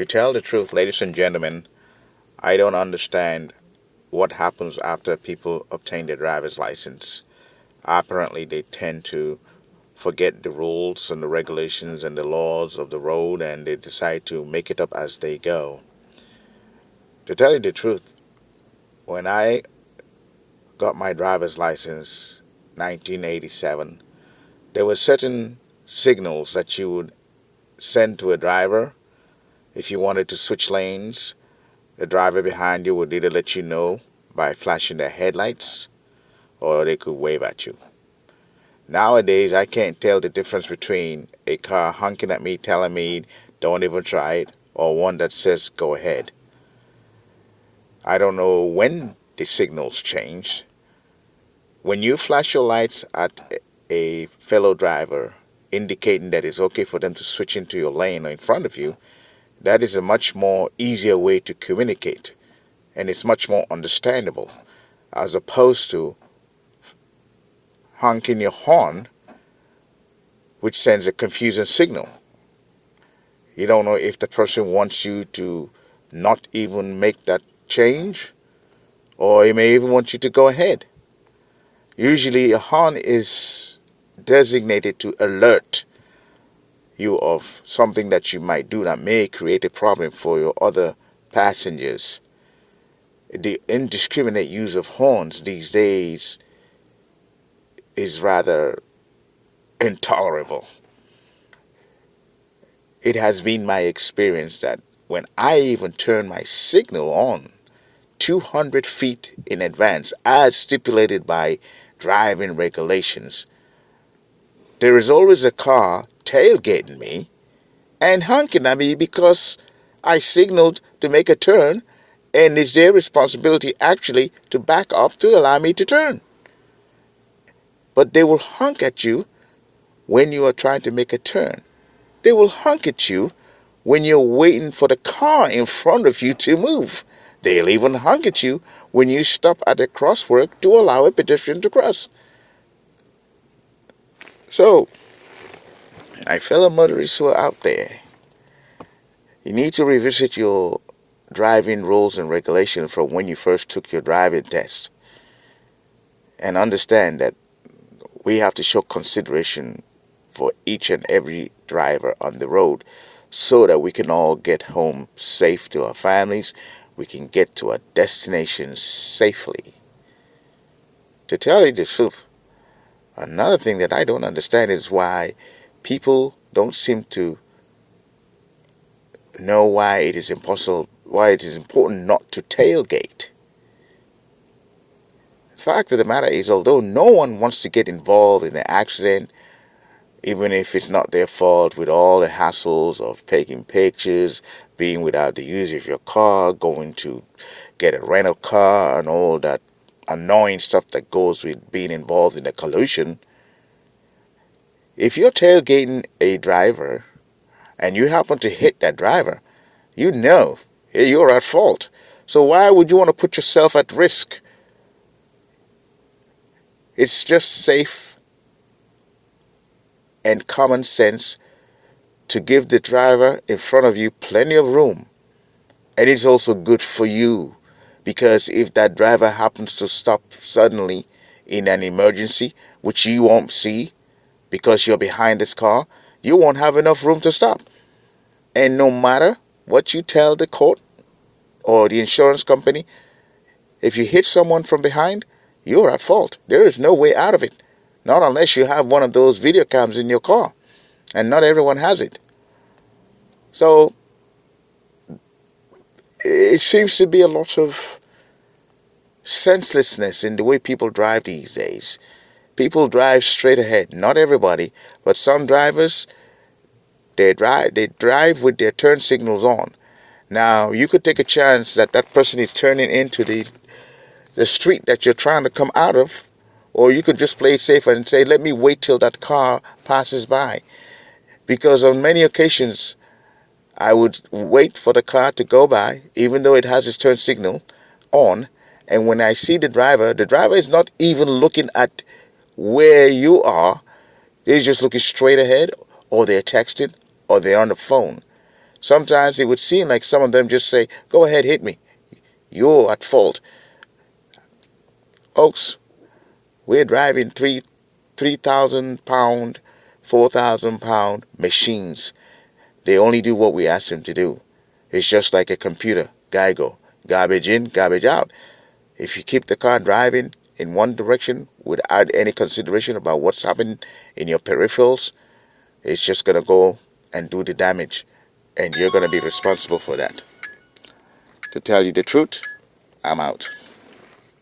To tell the truth, ladies and gentlemen, I don't understand what happens after people obtain their driver's license. Apparently, they tend to forget the rules and the regulations and the laws of the road and they decide to make it up as they go. To tell you the truth, when I got my driver's license 1987, there were certain signals that you would send to a driver if you wanted to switch lanes. The driver behind you would either let you know by flashing their headlights or they could wave at you. Nowadays, I can't tell the difference between a car honking at me, telling me, don't even try it, or one that says, go ahead. I don't know when the signals changed. When you flash your lights at a fellow driver, indicating that it's okay for them to switch into your lane or in front of you, that is a much more easier way to communicate, and it's much more understandable, as opposed to honking your horn, which sends a confusing signal. You don't know if the person wants you to not even make that change, or he may even want you to go ahead. Usually, a horn is designated to alert you of something that you might do that may create a problem for your other passengers. The indiscriminate use of horns these days is rather intolerable. It has been my experience that when I even turn my signal on 200 feet in advance, as stipulated by driving regulations, there is always a car tailgating me and honking at me because I signaled to make a turn, and it's their responsibility actually to back up to allow me to turn. But they will honk at you when you are trying to make a turn. They will honk at you when you're waiting for the car in front of you to move. They'll even honk at you when you stop at a crosswalk to allow a pedestrian to cross. So, my fellow motorists who are out there, you need to revisit your driving rules and regulations from when you first took your driving test, and understand that we have to show consideration for each and every driver on the road so that we can all get home safe to our families. We can get to our destination safely. To tell you the truth, another thing that I don't understand is why people don't seem to know why it is important not to tailgate. The fact of the matter is, although no one wants to get involved in an accident, even if it's not their fault, with all the hassles of taking pictures, being without the use of your car, going to get a rental car, and all that annoying stuff that goes with being involved in a collision, if you're tailgating a driver and you happen to hit that driver, you know you're at fault. So why would you want to put yourself at risk? It's just safe and common sense to give the driver in front of you plenty of room. And it's also good for you, because if that driver happens to stop suddenly in an emergency, which you won't see because you're behind this car, you won't have enough room to stop. And no matter what you tell the court or the insurance company, if you hit someone from behind, you're at fault. There is no way out of it. Not unless you have one of those video cams in your car. And not everyone has it. So, it seems to be a lot of senselessness in the way people drive these days. People drive straight ahead. Not everybody, but some drivers, they drive with their turn signals on. Now, you could take a chance that that person is turning into the street that you're trying to come out of, or you could just play it safe and say, let me wait till that car passes by. Because on many occasions, I would wait for the car to go by, even though it has its turn signal on, and when I see the driver is not even looking at where you are. They're just looking straight ahead, or they're texting, or they're on the phone. Sometimes it would seem like some of them just say, go ahead, hit me. You're at fault. Folks, we're driving 3,000 pound, 4,000 pound machines. They only do what we ask them to do. It's just like a computer, GIGO, garbage in, garbage out. If you keep the car driving in one direction without any consideration about what's happening in your peripherals, it's just going to go and do the damage. And you're going to be responsible for that. To tell you the truth, I'm out.